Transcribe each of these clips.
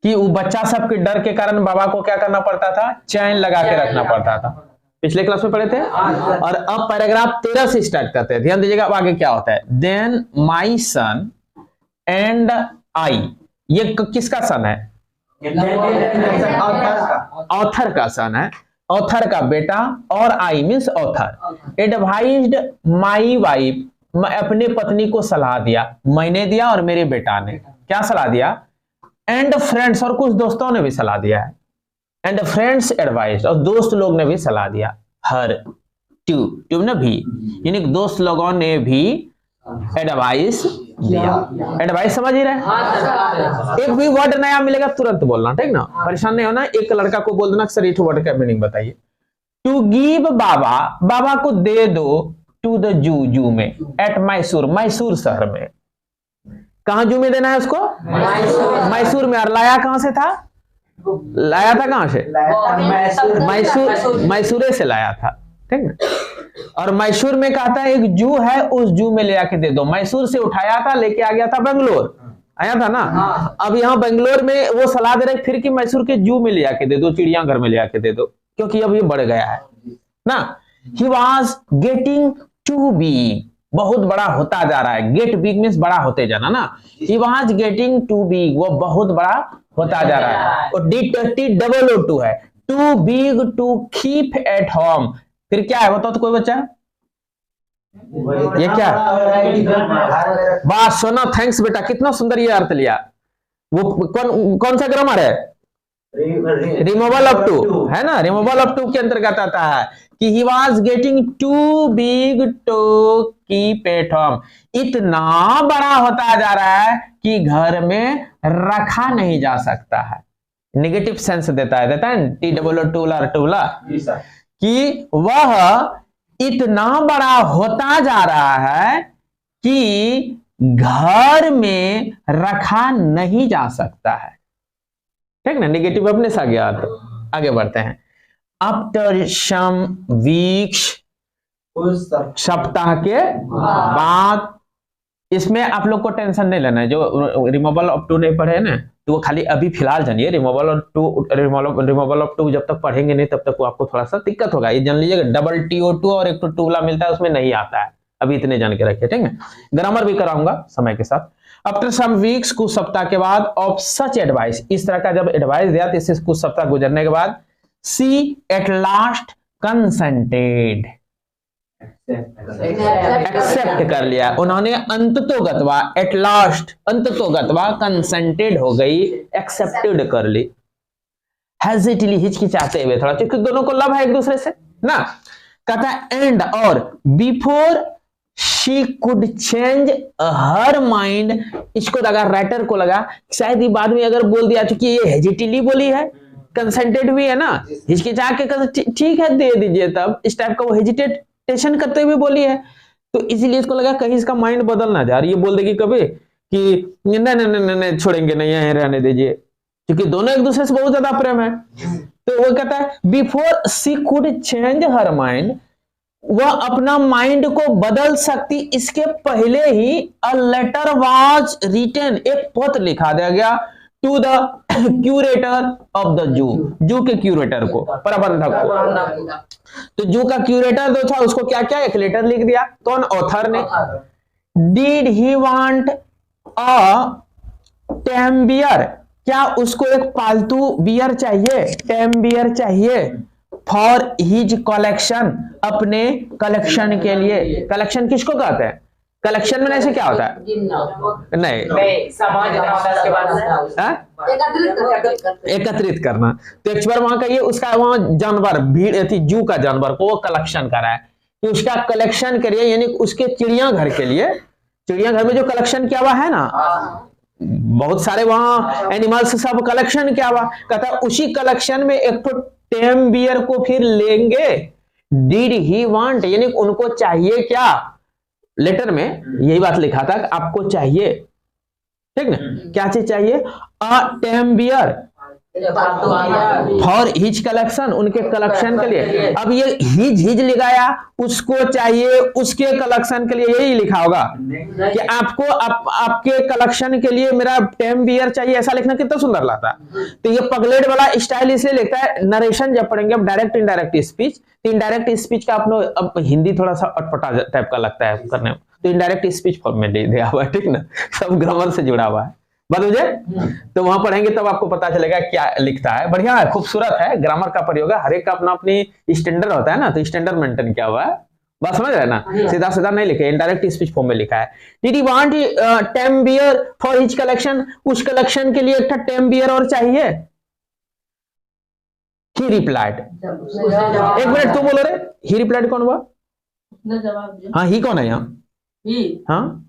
कि वो बच्चा सब के डर के कारण बाबा को क्या करना पड़ता था, चैन लगा के रखना पड़ता था। पिछले क्लास में पढ़े थे। और अब पैराग्राफ 13 से स्टार्ट करते हैं, ध्यान दीजिएगा अब आगे क्या होता है। Then my sun and I, ये किसका सन है, ऑथर का सन है, ऑथर का बेटा। और I means author advised my wife, अपने पत्नी को सलाह दिया, मैंने दिया और मेरे बेटा ने क्या सलाह दिया, एंड फ्रेंड्स, और कुछ दोस्तों ने भी सलाह दिया है, एंड फ्रेंड्स एडवाइस, और दोस्त लोग ने भी सलाह दिया, हर टू ना भी, यानी दोस्त लोगों ने भी एडवाइस दिया। एडवाइस समझ ही रहे, एक भी वर्ड नया मिलेगा तुरंत बोलना, ठीक ना, परेशान नहीं होना। एक लड़का को बोल देना सर ये वर्ड का मीनिंग बताइए। टू गिव बाबा, बाबा को दे दो, टू द जू, जू में, एट मैसूर, मैसूर शहर में। कहां जू में देना है उसको, मैसूर में। और लाया कहां से था, लाया था कहां से, मैसूर, मैसूरे से लाया था, ठीक ना। और मैसूर में कहता है एक जू है, उस जू में ले आके दे दो। मैसूर से उठाया था, लेके आ गया था बेंगलोर, आया था ना। अब यहाँ बेंगलोर में वो सलाह दे रहे फिर कि मैसूर के जू में ले आके दे दो, चिड़ियाघर में ले आके दे दो, क्योंकि अब ये बढ़ गया है ना। He was getting too big, बहुत बड़ा होता जा रहा है। गेट बिग मीन्स बड़ा होते जाना ना। He was getting too big, वो बहुत बड़ा होता जा रहा है। और T-O-O-2 है, too big to keep at home. फिर क्या है बताओ तो कोई बच्चा, ये क्या, वाह सोना, थैंक्स बेटा, कितना सुंदर ये अर्थ लिया। वो कौन सा ग्रामर है, रिमूवल ऑफ टू है ना, रिमूवल ऑफ टू के अंतर्गत आता है कि he was getting too big to keep at home, इतना बड़ा होता जा रहा है कि घर में रखा नहीं जा सकता है। नेगेटिव सेंस देता है T-O-O-2 कि वह इतना बड़ा होता जा रहा है कि घर में रखा नहीं जा सकता है, ठीक ना। नेगेटिव अपने से आ गया, तो आगे बढ़ते हैं। आफ्टर सम वीक्स, सप्ताह के बाद। इसमें आप लोग को टेंशन नहीं लेना है, जो रिमूवल ऑफ टू नहीं पढ़े ना, तो वो खाली अभी फिलहाल जानिए। रिमूवल ऑफ टू जब तक पढ़ेंगे नहीं तब तक वो आपको थोड़ा सा दिक्कत होगा। ये जान लीजिएगा डबल T-O-2 और एक तो टूला मिलता है, उसमें नहीं आता है, अभी इतने जान के रखिए, ठीक है। ग्रामर भी कराऊंगा समय के साथ। आफ्टर सम वीक्स, कुछ सप्ताह के बाद, ऑफ सच एडवाइस, इस तरह का जब एडवाइस दिया तो इससे कुछ सप्ताह गुजरने के बाद, सी एट लास्ट कंसेंटेड, एक्सेप्ट कर लिया उन्होंने, अंततोगत्वा, एट लास्ट अंततोगत्वा, कंसेंटेड हो गई, एक्सेप्टेड कर ली। हेजिटली, हिचकिचाते हुए थोड़ा, क्योंकि दोनों को लव है एक दूसरे से ना। कहता है एंड, और before she could change her mind, इसको लगा, राइटर को लगा शायद ये बाद में अगर बोल दिया क्योंकि ये हेजिटली बोली है, कंसेंटेड भी है ना, हिचकिचा के ठीक है दे दीजिए, तब इस टाइप का वो हेजिटेशन करते हुए बोली है, तो इसीलिए इसको लगा कहीं इसका माइंड बदल ना जा, ये बोल देगी कभी कि नहीं नहीं नहीं नहीं छोड़ेंगे नहीं, यहीं रहने दीजिए, क्योंकि दोनों एक दूसरे से बहुत ज्यादा प्रेम है। तो वो कहता है before she could change her mind, वह अपना माइंड को बदल सकती इसके पहले ही, अ लेटर वाज रिटन, एक पत्र लिखा दिया गया, to the curator of the zoo, zoo के क्यूरेटर को, प्रबंधक को। तो जू का क्यूरेटर जो था उसको क्या क्या एक लेटर लिख दिया, कौन, ऑथर ने। Did he want a tame bear, क्या उसको एक पालतू बियर चाहिए, टेम बियर चाहिए, फॉर हिज कलेक्शन, अपने कलेक्शन के लिए। कलेक्शन किसको कहते हैं, कलेक्शन में ऐसे क्या होता है, नहीं एकत्रित करना। तो एक बार वहां कहिए उसका, वहां जानवर भीड़ थी, जू का जानवर को वो कलेक्शन करा है कि उसका कलेक्शन करिए, यानी उसके चिड़ियाघर के लिए, चिड़ियाघर में जो कलेक्शन किया हुआ है ना, बहुत सारे वहां एनिमल्स सब कलेक्शन किया हुआ, कहता उसी कलेक्शन में एक तो टेम बियर को फिर लेंगे। डिड ही वांट, यानी उनको चाहिए क्या, लेटर में यही बात लिखा था आपको चाहिए, ठीक ना, क्या चीज चाहिए, अ tame beer, for his collection, उनके कलेक्शन के लिए। अब ये हिज हिज लिखाया, उसको चाहिए उसके कलेक्शन के लिए, यही लिखा होगा कि आपको आपके कलेक्शन के लिए मेरा 10 बियर चाहिए, ऐसा लिखना कितना सुंदर लगता है। तो ये पगलेट वाला स्टाइल इसलिए लिखता है, नरेशन जब पढ़ेंगे अब डायरेक्ट इनडायरेक्ट स्पीच, तो इनडायरेक्ट स्पीच का अपना अब हिंदी थोड़ा सा अटपटा टाइप का लगता है करने में, तो इनडायरेक्ट स्पीच फॉर्म में दिया हुआ है, ठीक ना, सब ग्रामर से जुड़ा हुआ है, बात मुझे। तो वहां पढ़ेंगे तब आपको पता चलेगा क्या लिखता है। बढ़िया है, खूबसूरत है, ग्रामर का प्रयोग है, हर एक का अपना अपनी स्टैंडर्ड होता है ना, तो स्टैंडर्ड मेंटेन किया हुआ है, बात समझ रहे हैं ना, सीधा सीधा नहीं लिखे, इनडायरेक्ट स्पीच फॉर्म में लिखा है। Did he want 10 bear for his collection, उस कलेक्शन के लिए एक 10 बियर और चाहिए। ही रिप्लाइड, एक मिनट तू बोलो रे, ही रिप्लाइड कौन हुआ? हाँ, ही कौन है यहाँ? हाँ,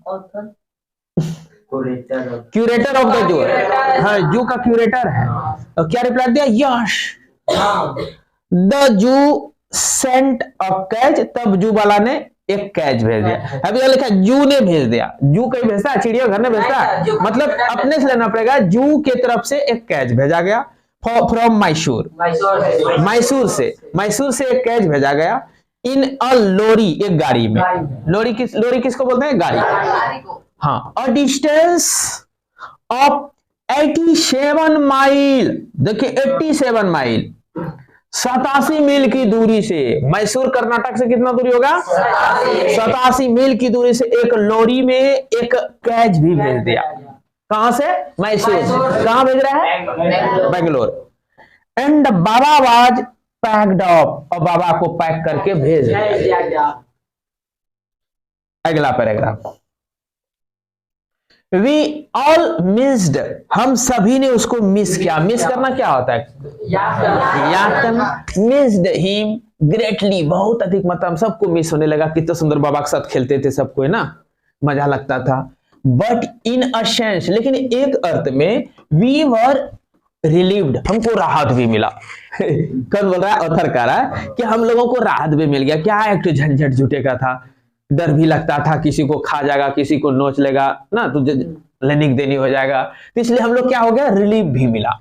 क्यूरेटर ऑफ द जू, हाँ जू का क्यूरेटर है। और क्या रिप्लाई दिया? Yes the Jew sent a catch, तब जू वाला ने एक कैच भेज दिया। अभी लिखा जू ने भेज दिया, जू कहीं भेजता है, चिड़ियाघर ने भेजता है, मतलब अपने से लेना पड़ेगा। जू के तरफ से एक कैच भेजा गया फ्रॉम मैसूर, मैसूर से एक कैच भेजा गया इन अ लोरी, एक गाड़ी में। लोरी किसको बोलते हैं? गाड़ी को। हाँ, अ डिस्टेंस ऑफ 87 माइल, देखिए 87 माइल, 87 मील की दूरी से, मैसूर कर्नाटक से कितना दूरी होगा? 87 मील की दूरी से एक लोरी में एक कैच भी भेज दिया। कहां से? मैसूर। कहां भेज रहा है? Bangalore. And Baba was packed up, और बाबा को पैक करके भेज दिया। अगला पैराग्राफ, वी ऑल मिस्ड, हम सभी ने उसको मिस किया। मिस करना क्या होता है? याद करना। मिस्ड हिम ग्रेटली, बहुत अधिक, मतलब सबको मिस होने लगा। कितना सुंदर बाबा के साथ खेलते थे सबको, है ना, मजा लगता था। बट इन अ सेंस, लेकिन एक अर्थ में, वी वर रिलीव्ड, हमको राहत भी मिला। कौन बोल रहा है? ऑथर कह रहा है कि हम लोगों को राहत भी मिल गया। क्या एक तो झंझट झूठे का था, डर भी लगता था किसी को खा जाएगा, किसी को नोच लेगा ना, तो लेनिक देनी हो जाएगा, तो इसलिए हम लोग क्या हो गया? रिलीफ भी मिला।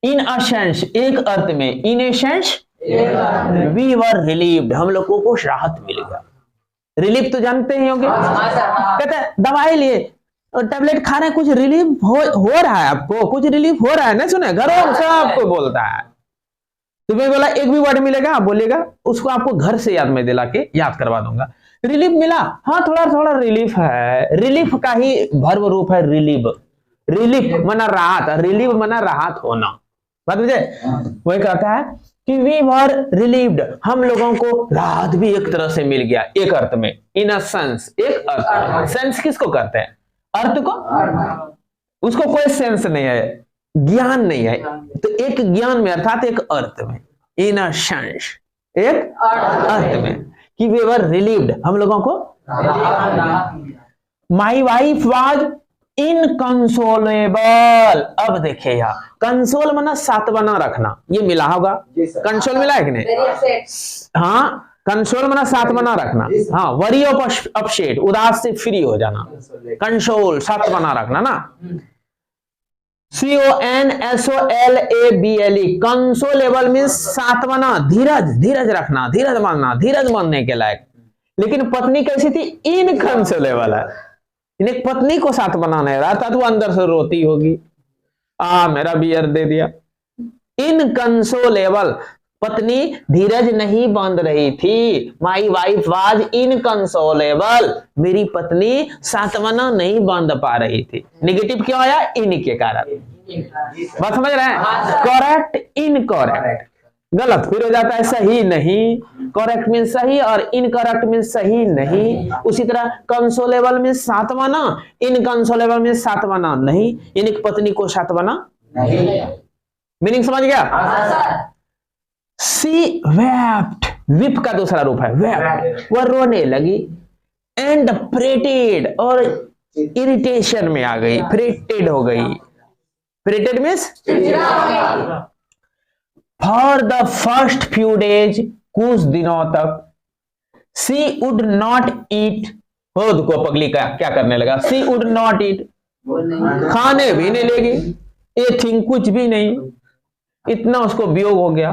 इन अ सेंस, एक अर्थ में, in a sense we were relieved, हम लोगों को राहत मिल गया। रिलीफ तो जानते ही होंगे, कहते हैं दवाई लिए और टेबलेट खा रहे हैं, कुछ रिलीफ हो रहा है आपको, कुछ रिलीफ हो रहा है ना, सुने घरों में सबको बोलता है। तुम्हें बोला एक भी वर्ड मिलेगा, आप बोलेगा, उसको आपको घर से याद में दिला के याद करवा दूंगा। रिलीफ मिला, हाँ थोड़ा थोड़ा रिलीफ है, रिलीफ का ही भर्व रूप है रिलीफ। रिलीफ मना राहत, रिलीफ मना राहत होना, बात मुझे। वही कहता है कि वी वर रिलीव्ड, हम लोगों को राहत भी एक तरह से मिल गया, एक अर्थ में, इन अ सेंस, एक अर्थ। सेंस किसको कहते हैं? अर्थ को। उसको कोई सेंस नहीं है, ज्ञान नहीं है, तो एक ज्ञान में अर्थात एक अर्थ में, इन अ सेंस, एक अर्थ में, कि वी वर रिलीव्ड, हम लोगों को। माई वाइफ वाज इनकंसोलेबल, अब देखिए यहाँ कंसोल मना सात्वना रखना, ये मिला होगा, कंसोल मिला है कि नहीं? हाँ, कंसोल मना सात्वना रखना, हाँ, वरी ऑफ अपसेट, उदास से फ्री हो जाना, कंसोल सात्वना रखना ना। CONSOLABLE, कंसोलेबल मीन्स सात्वना, धीरज रखना, धीरज मानने के लायक। लेकिन पत्नी कैसी थी? इनकंसोलेबल है, इन्हें पत्नी को सात्वना नहीं रहा था, तो अंदर से रोती होगी, मेरा बियर दे दिया। इनकंसोलेबल, पत्नी धीरज नहीं बांध रही थी। माई वाइफ वाज इनकंसोलेबल, मेरी पत्नी सांत्वना नहीं बांध पा रही थी। नेगेटिव क्यों आया? इन के कारण। बात समझ रहे हैं? करेक्ट, इनकरेक्ट, गलत फिर हो जाता है सही नहीं, करेक्ट मीन सही और इनकरेक्ट मीन सही नहीं। उसी तरह कंसोलेबल मीन सांत्वना, इनकंसोलेबल मीन सांत्वना नहीं, यानी पत्नी को सांत्वना नहीं। मीनिंग समझ गया? सी वेप्ट, विप का दूसरा रूप है वेप्ट, वह रोने लगी। एंड प्रेटेड, और इरिटेशन में आ गई, प्रेटेड हो गई। प्रेटेड means for the first few days, कुछ दिनों तक, सी वुड नॉट ईट, खुद को पगली का क्या करने लगा? सी वुड नॉट ईट, खाने भी नहीं लेगी, ए थिंग कुछ भी नहीं, इतना उसको वियोग हो गया।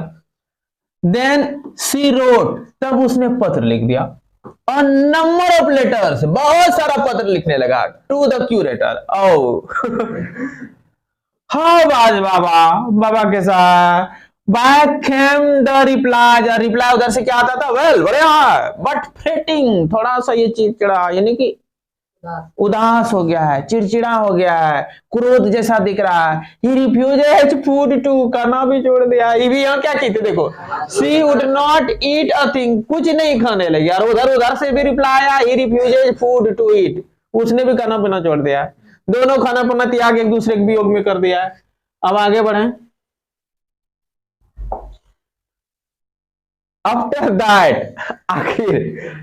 देन सी रोट, तब उसने पत्र लिख दिया। अ नंबर ऑफ लेटर्स, बहुत सारा पत्र लिखने लगा टू द क्यूरेटर। ओ हाँ बाबा, बाबा के साथ back came the reply. Reply उधर से क्या आता था? वेल बढ़िया, बट फ्रेटिंग, थोड़ा सा ये चिड़चिड़ा, यानी कि उदास हो गया है, चिड़चिड़ा हो गया है, क्रोध जैसा दिख रहा है। ही रिफ्यूजेज फूड टू, खाना भी छोड़ दिया। ये भी यहाँ क्या कहते देखो, she would not eat a thing, कुछ नहीं खाने लगी। और उधर से भी रिप्लाई आया, ही रिफ्यूजेज फूड टू ईट, उसने भी खाना पीना छोड़ दिया है। दोनों खाना पीना त्याग एक दूसरे के वियोग में कर दिया है। अब आगे बढ़े। आफ्टर दैट, आखिर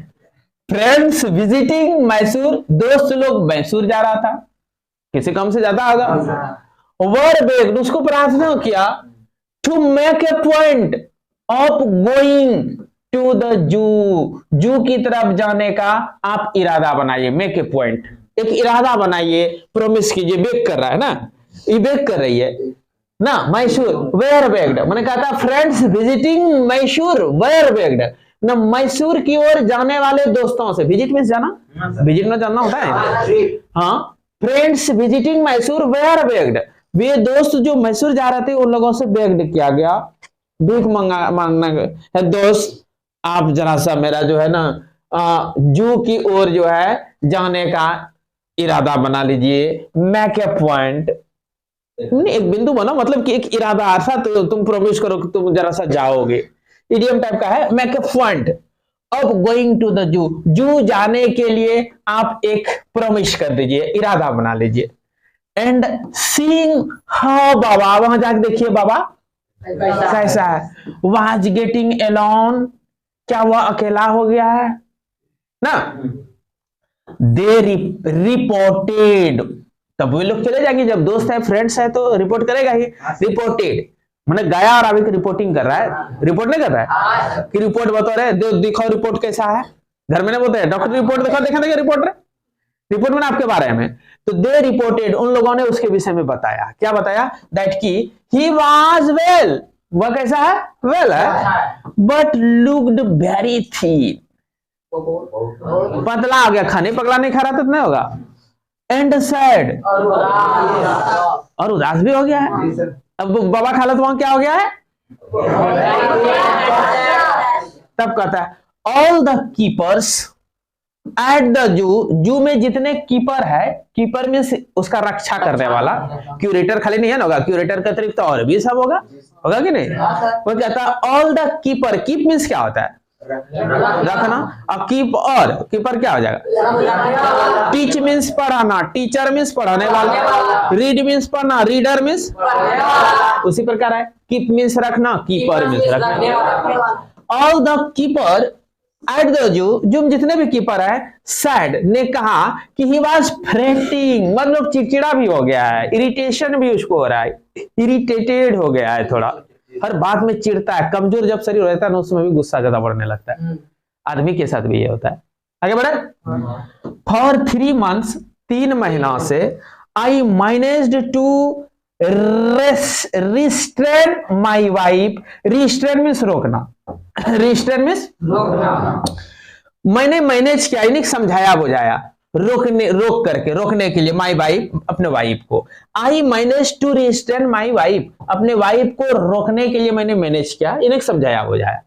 फ्रेंड्स विजिटिंग मैसूर, दोस्त लोग मैसूर जा रहा था, किसी काम से जाता होगा। वर बेग्ड, उसको प्रार्थना किया to make a point of going to the zoo, zoo की तरफ जाने का आप इरादा बनाइए। मेक ए पॉइंट, एक इरादा बनाइए, प्रॉमिस कीजिए। बेग कर रहा है ना, ये बेग कर रही है ना। मैसूर वेयर बेग्ड, मैंने कहा था friends visiting Mysore were begged ना, मैसूर की ओर जाने वाले दोस्तों से। विजिट में जाना, विजिट में जाना होता है। हाँ, friends visiting Mysore were begged, वे दोस्त जो मैसूर जा रहे थे उन लोगों से बेग्ड किया गया, भीख मांगना है। दोस्त आप जरा सा मेरा जो है ना जू की ओर जो है जाने का इरादा बना लीजिए। मेक ए पॉइंट, एक बिंदु बना, मतलब कि एक इरादा ऐसा, तो तुम प्रॉमिस करो कि तुम जरा सा जाओगे। इडियम टाइप का है। Make a point of going to the zoo, zoo जाने के लिए आप एक प्रॉमिस कर दीजिए, इरादा बना लीजिए। एंड सीइंग हाउ, बाबा वहां जाके देखिए बाबा कैसा है। वाज गेटिंग एलोन, क्या वह अकेला हो गया है ना। दे रिपोर्टेड, तब वे लोग चले जाएंगे, जब दोस्त है फ्रेंड्स है तो रिपोर्ट करेगा ही। रिपोर्टेड मैंने गया और अभी रिपोर्टिंग कर रहा है, रिपोर्ट नहीं कर रहा है कि रिपोर्ट बता रहे, दिखाओ रिपोर्ट कैसा है। घर में नहीं बोलते हैं डॉक्टर रिपोर्ट दिखा, देखा देखा रिपोर्ट, रिपोर्ट में आपके बारे में। तो दे रिपोर्टेड, उन लोगों ने उसके विषय में बताया। क्या बताया? दैट की ही वाज वेल, वह कैसा है? वेल है, बट लुक्ड वेरी थीन, पतला हो गया, खाने पगला नहीं खा रहा तो नहीं होगा। एंड सैड, और उदास भी हो गया है। अब बाबा खाला तो वहां क्या हो गया है? तब कहता है all the keepers at the zoo, जू में जितने कीपर है, कीपर मींस उसका रक्षा करने वाला, क्यूरेटर खाली नहीं है ना होगा, क्यूरेटर के अतिरिक्त और भी सब होगा, होगा कि नहीं? वो कहता है all the keeper, keep means क्या होता है? रखना। अब कीप और कीपर क्या हो जाएगा? टीच मींस पढ़ाना, टीचर मींस पढ़ाने वाला, रीड मींस पढ़ना, रीडर मींस उसी प्रकार है। कीप मींस रखना, कीपर मींस रखना। All the keeper at the zoo, जो जितने भी कीपर है, सैड ने कहा कि ही वाज फ्रेटिंग, मतलब चिड़चिड़ा भी हो गया है, इरिटेशन भी उसको हो रहा है, इरिटेटेड हो गया है थोड़ा, हर बात में चिढ़ता है। कमजोर जब शरीर रहता है ना उसमें भी गुस्सा ज्यादा बढ़ने लगता है। आदमी के साथ भी ये होता है। आगे बढ़े। फॉर 3 months, 3 महीना से I managed to restrain my wife, restrain means रोकना, रिस्ट्रेन मींस रोकना। मैंने मैनेज किया, यानी समझाया बुझाया, रोक करके, रोकने के लिए माई वाइफ, अपने वाइफ को। I manage to restrain my wife, अपने वाइफ को रोकने के लिए मैंने मैनेज किया, इन्हें समझाया बुझाया।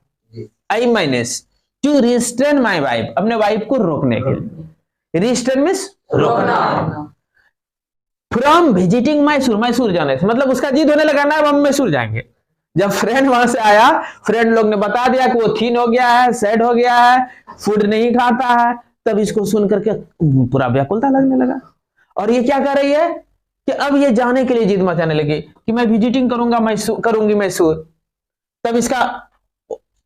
I manage to restrain my wife, अपने वाइफ को रोकने के लिए। रिस्ट्रेन मींस रोकना। फ्रॉम विजिटिंग मैसूर, मैसूर जाने से, मतलब उसका जिद होने लगा ना अब हम मैसूर जाएंगे। जब फ्रेंड वहां से आया, फ्रेंड लोग ने बता दिया कि वो थीन हो गया है, सैड हो गया है, फूड नहीं खाता है, तब इसको सुन करके पूरा व्याकुलता लगने लगा। और ये क्या कर रही है कि अब ये जाने के लिए जिद मचाने लगी कि मैं विजिटिंग करूंगा, मैसूर करूंगी मैसूर। तब इसका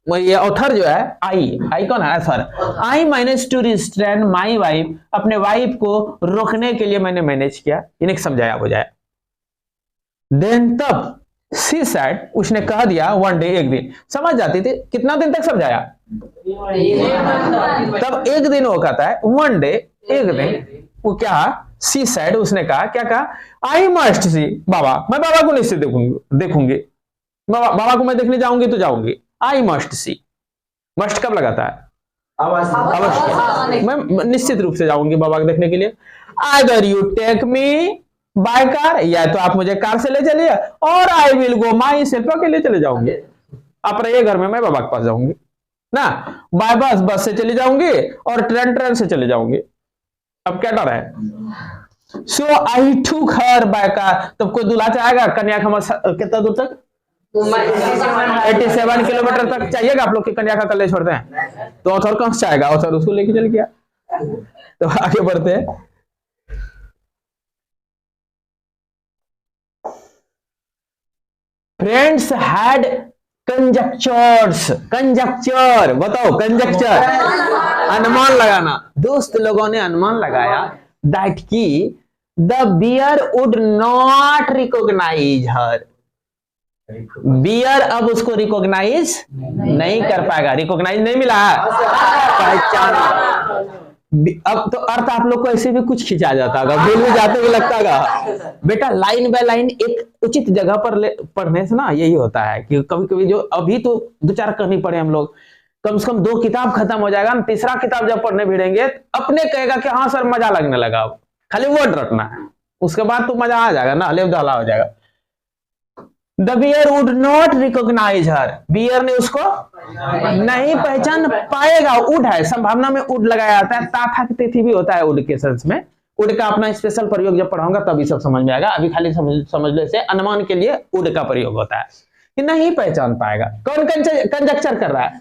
ये ऑथर जो है, आई कौन है? Sir, I manage to restrain my wife, अपने वाइफ को रोकने के लिए मैंने मैनेज किया, इन्हें समझाया बुझाया। देन तब सी सैड, उसने कह दिया वन डे, एक दिन। समझ जाती थी, कितना दिन तक समझाया? तब एक दिन वो कहता है, वन डे, एक दिन। वो क्या? सी सैड, उसने कहा, क्या कहा? आई मस्ट सी बाबा, मैं बाबा को निश्चित देखूंगी। बाबा को मैं देखने जाऊंगी तो जाऊंगी, आई मस्ट सी। मस्ट कब लगाता है? अवश्य। मैं निश्चित रूप से जाऊंगी बाबा को देखने के लिए। Either you take me by car, या तो आप मुझे कार से ले चलिए, और I will go my self, के लिए चले जाऊंगे। आप रहिए घर में, मैं बाबा के पास जाऊंगी ना। बाय बस, बस से चली जाऊंगी, और ट्रेन, ट्रेन से चले जाऊंगी। अब क्या डर है? सो आई टूक हर बाय कार। तब कोई दूल्हा चाहेगा कन्याकुमारी कितना दूर तक? 87 किलोमीटर तक चाहिएगा आप लोग की कन्या का कल्ले छोड़ते हैं, तो ऑथर कहां से आएगा? ऑथर उसको लेके चल गया। तो आगे बढ़ते हैं। Friends had conjectures. कंजक्चर बताओ, कंजक्चर अनुमान लगाना। दोस्त लोगों ने अनुमान लगाया दैट की the bear would not recognise her. Bear अब उसको रिकॉग्नाइज नहीं कर पाएगा। रिकॉग्नाइज नहीं मिला, पहचान। अब तो अर्थ आप लोग को ऐसे भी कुछ खिंचा जाता होगा, भूल भी जाते हुए लगता होगा। बेटा लाइन बाय लाइन एक उचित जगह पर पढ़ने से ना यही होता है कि कभी कभी जो अभी तो 2-4 करनी पड़े हम लोग, कम से कम 2 किताब खत्म हो जाएगा, 3रा किताब जब पढ़ने भिड़ेंगे अपने कहेगा कि हाँ सर मजा लगने लगा, खाली वर्ड रटना है, उसके बाद तो मजा आ जाएगा ना, लेव दहला हो जाएगा। The bear would not recognise her. Bear ने उसको नहीं पहचान पाएगा। वुड है, संभावना में वुड लगाया जाता है। ताथा की तिथि भी होता है वुड के सेंस में। वुड का अपना स्पेशल प्रयोग जब पढ़ाऊंगा तभी सब समझ में आएगा। अभी खाली समझ ले से अनुमान के लिए वुड का प्रयोग होता है कि नहीं पहचान पाएगा। कौन कंजक्चर कर रहा है?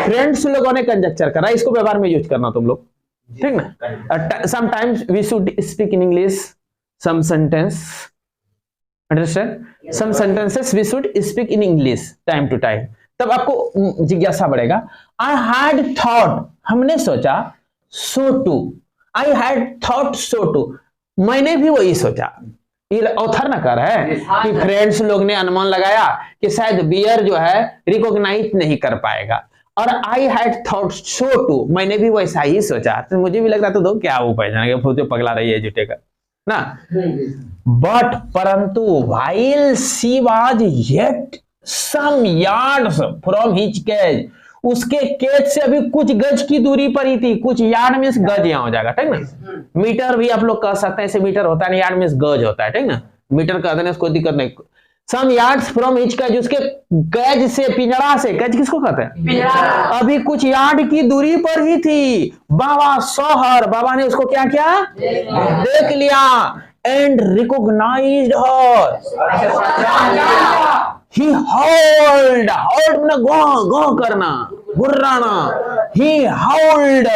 फ्रेंड्स लोगों ने कंजक्चर कर रहा है। इसको व्यवहार में यूज करना तुम लोग, ठीक ना। Sometimes we should speak in English some sentence, understand? Some sentences we should speak in English time to time, तब आपको जिज्ञासा बढ़ेगा। आई हैड थॉट, हमने सोचा, so too, I had thought so too, मैंने भी वही सोचा। ये ऑथर ना कर है कि फ्रेंड्स लोग ने अनुमान लगाया कि शायद बियर जो है रिकॉग्नाइज नहीं कर पाएगा, और I had thought so too, मैंने भी वैसा ही सोचा। तो मुझे भी लग रहा था दो क्या वो पहचानेंगे, फूटे पगला रही है जुटेगा ना। बट परंतु while she was yet some yards from his cage, उसके केज से अभी कुछ गज की दूरी पर ही थी। कुछ यार्ड मींस गज यहाँ हो जाएगा, ठीक ना। मीटर भी आप लोग कह सकते हैं, ऐसे मीटर होता है, यार्ड मींस गज होता है, ठीक ना। मीटर कह देने से कोई दिक्कत नहीं। सम यार्ड्स फ्रॉम हिज कैज, उसके कैज से, पिंजरा से, कैज किसको कहते हैं? पिंजरा। अभी कुछ यार्ड की दूरी पर ही थी। बाबा सौहर, बाबा ने उसको क्या किया? देख लिया। And recognised her, he howled, howled में गौ करना, गुर्राना। ही हॉल्ड,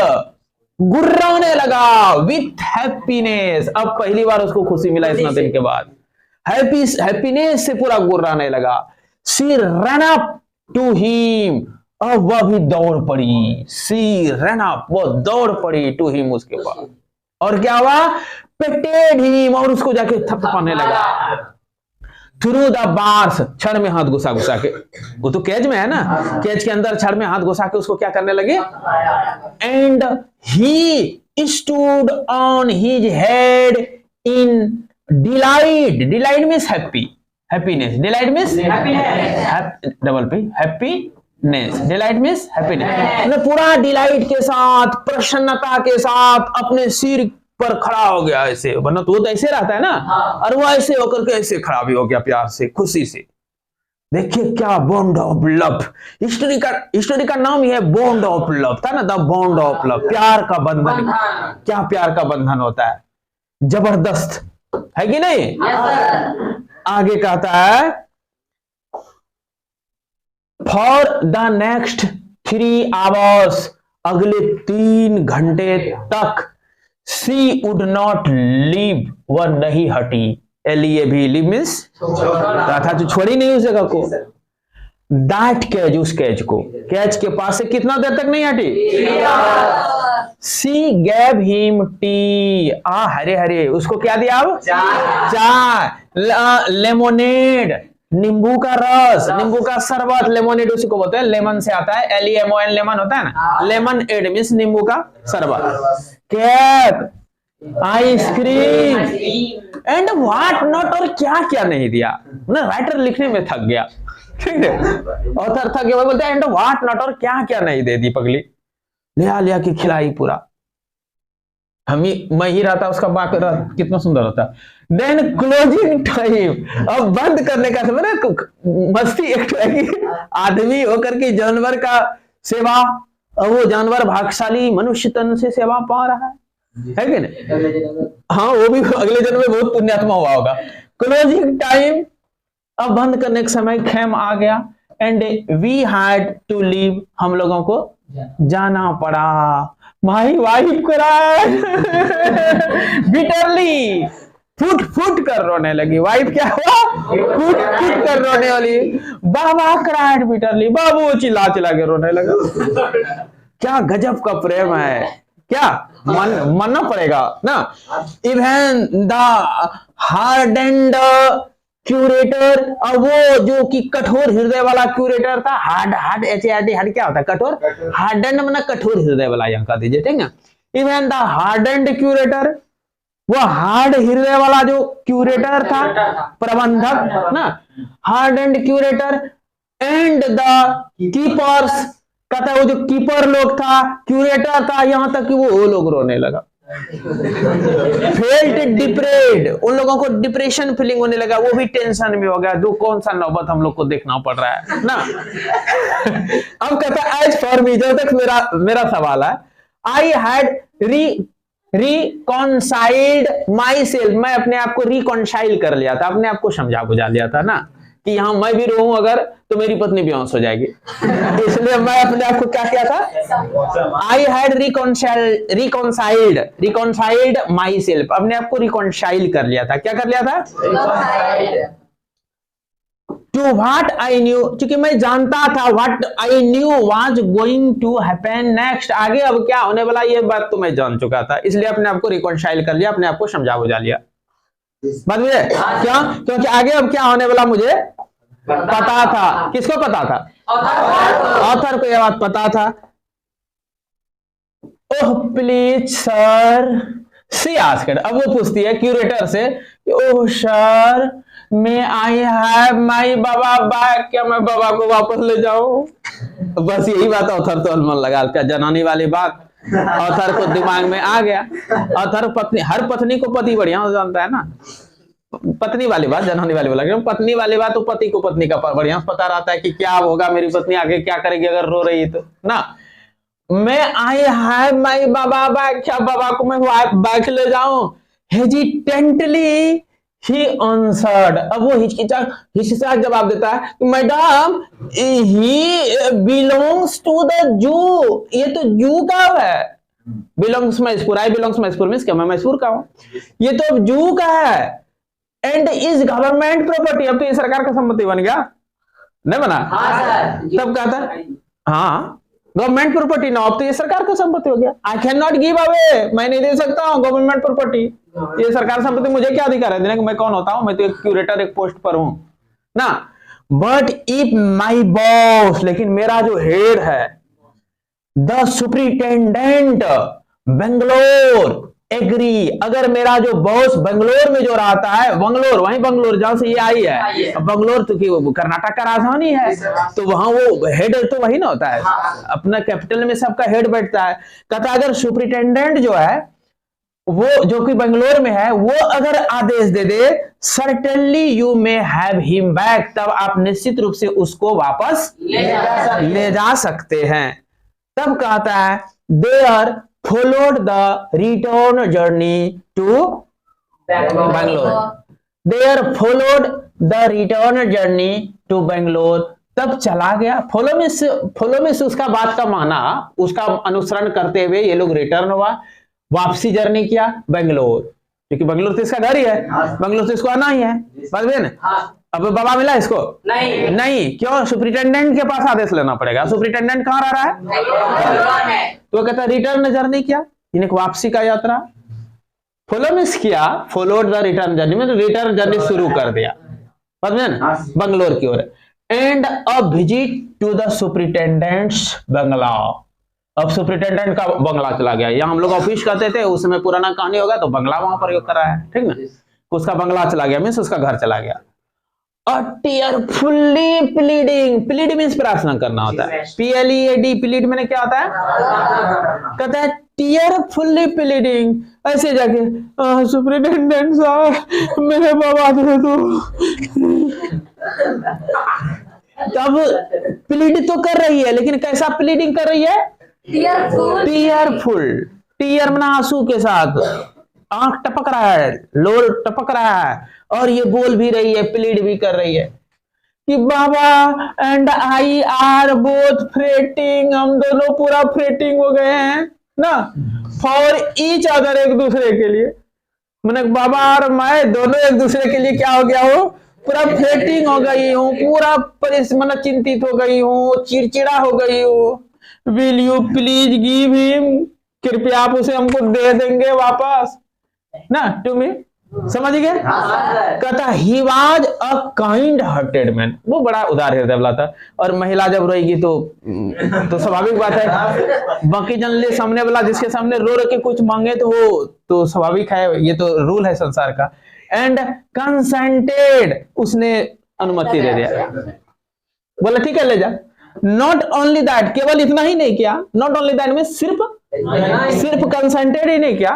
गुर्राने लगा विथ हैप्पीनेस। अब पहली बार उसको खुशी मिला इतना दिन के बाद। हैप्पीनेस से पूरा गुर्राने लगा। She run up to him, अब वह भी दौड़ पड़ी। शी रन अप, वो दौड़ पड़ी टू हिम, उसके पास। और क्या हुआ? पेटेड हिम, और उसको जाके थपथपाने लगा। थ्रू द बार्स, छड़ में हाथ घुसा घुसा के, वो तो केज में है ना, केज के अंदर छड़ में हाथ घुसा के उसको क्या करने लगे? And he stood on his head in delight. Delight means happy, happiness. Delight means double पे हैप्पीनेस। Delight means happiness. पूरा डिलाइट के साथ, प्रसन्नता के साथ अपने सिर पर खड़ा हो गया ऐसे, वरना तो वो तो ऐसे रहता है ना, और वो ऐसे होकर के ऐसे खड़ा भी हो गया, प्यार से, खुशी से। देखिए क्या बॉन्ड ऑफ लव। हिस्टोरी का नाम ही है बॉन्ड ऑफ लव, था ना, द बॉन्ड ऑफ लव, प्यार का बंधन। क्या प्यार का बंधन होता है, जबरदस्त है कि नहीं? आगे कहता है, फॉर द नेक्स्ट 3 आवर्स, अगले 3 घंटे तक, सी वुड नॉट लीव, वह नहीं हटी। LEAV, लीव मीन्स था, जो छोड़ी नहीं उस जगह को। दैट केज, उस केज को, केज के पास से कितना देर तक नहीं हटी? सी gave him T, Hare Hare, उसको क्या दिया? अब चाय। लेमोनेड, नींबू का रस, नींबू का शरबत, लेमोनेड उसी को बोलते हैं, लेमन से आता है, LEMON, लेमन होता है ना। लेमन एड मींस नींबू का शरबत। Cake, ice cream and what not, और क्या क्या नहीं दिया ना, राइटर लिखने में थक गया, ठीक है, ऑथर थक गया, बोलते हैं एंड व्हाट नॉट, और क्या क्या नहीं दे दी पगली, लिया के खिलाई पूरा, मैं ही रहता उसका बाक कितना सुंदर होता। देन क्लोजिंग टाइम, अब बंद करने का समय ना, मस्ती एक आदमी होकर के जानवर का सेवा, और वो जानवर भाग्यशाली मनुष्य तन से सेवा पा रहा है कि नहीं, हाँ वो भी अगले जन्म में बहुत पुण्यात्मा हुआ होगा। क्लोजिंग टाइम, अब बंद करने के समय खैम आ गया, and we had to leave, हम लोगों को जाना पड़ा। माई वाइफ क्राइड बिटरली, फुट फुट कर रोने लगी। वाइफ क्या हुआ, फुट फुट कर रोने वाली। बाबा क्राइड बिटरली, बाबू चिल्ला चिल्ला के रोने लगा। क्या गजब का प्रेम है, क्या मानना पड़ेगा ना। इवन द हार्डेंड क्यूरेटर, और वो जो कि कठोर हृदय वाला क्यूरेटर था, हार्ड HARD क्या होता है, कठोर, हार्डेंड मतलब कठोर हृदय वाला, यहाँ का दीजिए, ठीक है। इवन द हार्डेंड क्यूरेटर, वो हार्ड हृदय वाला जो क्यूरेटर था, प्रबंधक ना, hardened curator, and the keepers, कहता है वो जो कीपर लोग था, क्यूरेटर था, यहां तक कि वो लोग रोने लगा। फेल्ट डिप्रेड, उन लोगों को डिप्रेशन फीलिंग होने लगा, वो भी टेंशन में हो गया, जो कौन सा नौबत हम लोग को देखना पड़ रहा है ना। अब कहता है एज फॉर मी, जब तक मेरा सवाल है, आई हैड रिकॉन्साइल्ड माई सेल्फ, मैं अपने आप को रिकॉन्साइल कर लिया था, अपने आप को समझा बुझा लिया था ना, कि यहां मैं भी रहूं अगर तो मेरी पत्नी बेहोश हो जाएगी, इसलिए मैं अपने आप को क्या किया था, आई हैड रिकॉन्साइल्ड माई सेल्फ, अपने आप को रिकॉन्साइल कर लिया था। क्या कर लिया था, टू व्हाट आई न्यू, क्योंकि मैं जानता था, what I knew was going to happen next, आगे अब क्या होने वाला ये बात तो मैं जान चुका था, इसलिए अपने आप को रिकॉन्साइल कर लिया, अपने आप को समझा बुझा लिया। बात मुझे क्या, क्योंकि आगे अब क्या होने वाला मुझे पता था। किसको पता था, ऑथर को यह बात पता था। Oh please sir, she asked, अब वो पूछती है क्यूरेटर से, ओह सर मैं I have my Baba back, क्या मैं बाबा को वापस ले जाऊं। बस यही बात ऑथर तो मन लगा, क्या जनानी वाली बात ऑथर को दिमाग में आ गया। ऑथर पत्नी, हर पत्नी को पति बढ़िया जानता है ना, पत्नी वाली बात, जनानी वाली बात, पत्नी वाली बात तो पति को पत्नी का बढ़िया पता रहता है कि क्या होगा, मेरी पत्नी आगे क्या करेगी अगर रो रही है तो ना। मैं I have my Baba back, क्या बाबा को मैं बैक ले जाऊं। हेजिटेंटली ही आंसर्ड, अब वो हिचकिचाहट जवाब देता है, madam he belongs to the zoo, ये तो जू का है। Belongs Mysore, I belongs Mysore means क्या मैं मैसूर का हूं, ये तो जू का है। एंड इज गवर्नमेंट प्रॉपर्टी, अब तो ये सरकार का संपत्ति बन गया, नहीं बना, तब कहता है हाँ गवर्नमेंट प्रॉपर्टी ना, अब तो ये सरकार का संपत्ति हो गया। I can not give away, मैं नहीं दे सकता हूँ गवर्नमेंट प्रॉपर्टी, ये सरकार संपत्ति, मुझे क्या अधिकार है देने का, मैं कौन होता हूँ, मैं तो एक क्यूरेटर, एक पोस्ट पर हूं ना। बट इफ माई बॉस, लेकिन मेरा जो हेड है, द सुपरिटेंडेंट बेंगलोर एग्री, अगर मेरा जो बॉस बेंगलोर में जो रहता है, बंगलोर वहीं बंगलोर जहां से ये आई है, बंगलोर तो कर्नाटक का राजधानी है, तो वहां वो हेड तो वही ना होता है, अपना कैपिटल में सबका हेड बैठता है। कहता अगर सुपरिटेंडेंट जो है वो जो कि बेंगलोर में है, वो अगर आदेश दे दे, certainly you may have him back, तब आप निश्चित रूप से उसको वापस ले जा सकते हैं। तब कहता है there followed the return journey to Bangalore. There followed the return journey to Bangalore. तब चला गया, फॉलो में से उसका बात का माना, उसका अनुसरण करते हुए ये लोग रिटर्न हुआ, वापसी जर्नी किया बेंगलोर, क्योंकि बेंगलोर तो इसका घर ही है, बेंगलोर से इसको आना ही है, बात है ना। अब बाबा मिला इसको नहीं, क्यों, सुपरिटेंडेंट के पास आदेश लेना पड़ेगा, सुपरिटेंडेंट कहाँ रह रहा है, तो कहता है रिटर्न जर्नी किया, इन्हें वापसी का यात्रा, फॉलो मिस किया, फॉलोड द रिटर्न जर्नी में रिटर्न जर्नी शुरू कर दिया, बंगलोर की ओर। And a visit to the superintendent's bungalow, अब सुपरिटेंडेंट का बंगला चला गया, यहाँ हम लोग ऑफिस कहते थे, उसमें पुराना कहानी होगा तो बंगला वहां प्रयोग करा है, ठीक ना। उसका बंगला चला गया मीन्स उसका घर चला गया। टीयरफुली प्लीडिंग, प्लीड मीन्स प्रार्थना करना होता है, PLEAD, प्लीड मैंने क्या होता है, कहता है टीयरफुली प्लीडिंग, ऐसे जाके सुपरिटेंडेंट साहब मेरे बाबा दे दो। तब प्लीड तो कर रही है, लेकिन कैसा प्लीडिंग कर रही है, टीयरफुल, टीयर मना आंसू के साथ, आंख टपक रहा है, लोर टपक रहा है, और ये बोल भी रही है, प्लीड भी कर रही है कि Baba and I are both fretting, हम दोनों पूरा फ्रेटिंग हो गए हैं ना, फॉर ईच अदर, एक दूसरे के लिए, मैंने बाबा और मैं दोनों एक दूसरे के लिए क्या हो गया हो, पूरा फ्रेटिंग हो गई हूँ, पूरा मतलब चिंतित हो गई हूँ, चिड़चिड़ा हो गई हूँ। Will you please give him, कृपया आप उसे हमको दे देंगे वापस ना, टू मी, समझ गए। कहता he was a kind hearted man, वो बड़ा उदार हृदय वाला था। और महिला जब रोएगी तो स्वाभाविक बात है, बाकी जन ले सामने वाला जिसके सामने रो के कुछ मांगे तो वो तो स्वाभाविक है, ये तो रूल है संसार का। एंड कंसेंटेड, उसने अनुमति दे दिया, बोला ठीक है ले जा। नॉट ओनली दैट, केवल इतना ही नहीं किया, नॉट ओनली दैट में सिर्फ कंसेंटेड ही नहीं किया,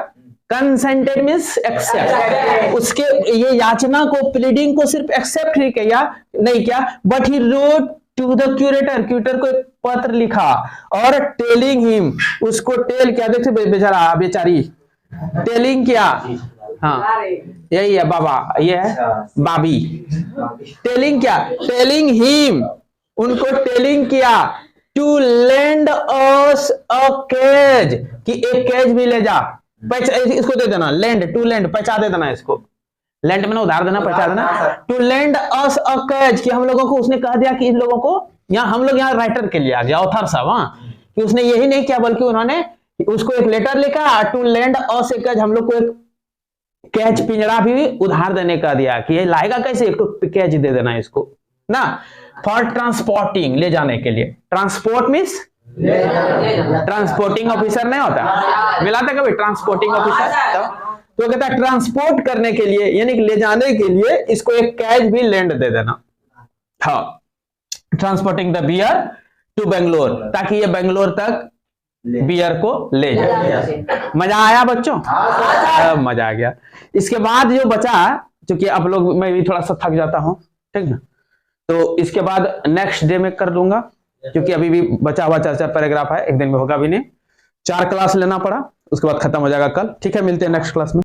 कंसेंटेड मीन्स एक्सेप्ट, उसके ये याचना को, प्लीडिंग को सिर्फ एक्सेप्ट ही किया नहीं किया, but he wrote to the curator, curator को एक पत्र लिखा और टेलिंग हिम, उसको टेल क्या, देखते बेचारा बेचारी, टेलिंग किया, हाँ यही है बाबा, ये है बाबी, टेलिंग क्या, टेलिंग हिम, उनको टेलिंग किया to lend us a cage, कि एक केज भी ले जा, इसको दे देना, लैंड टू लैंड, पैसा दे देना इसको, लैंड में उधार देना, पैसा देना, to lend us a cage, कि हम लोगों को, उसने कह दिया कि इन लोगों को, यहाँ हम लोग यहाँ राइटर के लिए आ गया, ऑथर साहब, हाँ, कि उसने यही नहीं किया बल्कि उन्होंने उसको एक लेटर लिखा, to lend us a cage, हम लोग को एक कैच पिंजरा भी उधार देने का दिया, कि ये लाएगा कैसे, एक तो कैच दे देना इसको ना, फॉर ट्रांसपोर्टिंग, ले जाने के लिए, ट्रांसपोर्ट मीन्स ट्रांसपोर्टिंग ऑफिसर नहीं होता, मिलाता कभी ट्रांसपोर्टिंग ऑफिसर, तो कहता है ट्रांसपोर्ट करने के लिए, यानी कि ले जाने के लिए इसको एक कैच भी लैंड दे देना, हाँ, transporting the bear to Bangalore, ताकि ये बेंगलोर तक बियर को ले जाए। मजा आया बच्चों, मजा आ गया। इसके बाद जो बचा, क्योंकि आप लोग, मैं भी थोड़ा सा थक जाता हूं, ठीक ना, तो इसके बाद नेक्स्ट डे में कर दूंगा, क्योंकि अभी भी बचा हुआ 4 पैराग्राफ है, एक दिन में होगा भी नहीं, 4 क्लास लेना पड़ा, उसके बाद खत्म हो जाएगा कल, ठीक है, मिलते हैं नेक्स्ट क्लास में।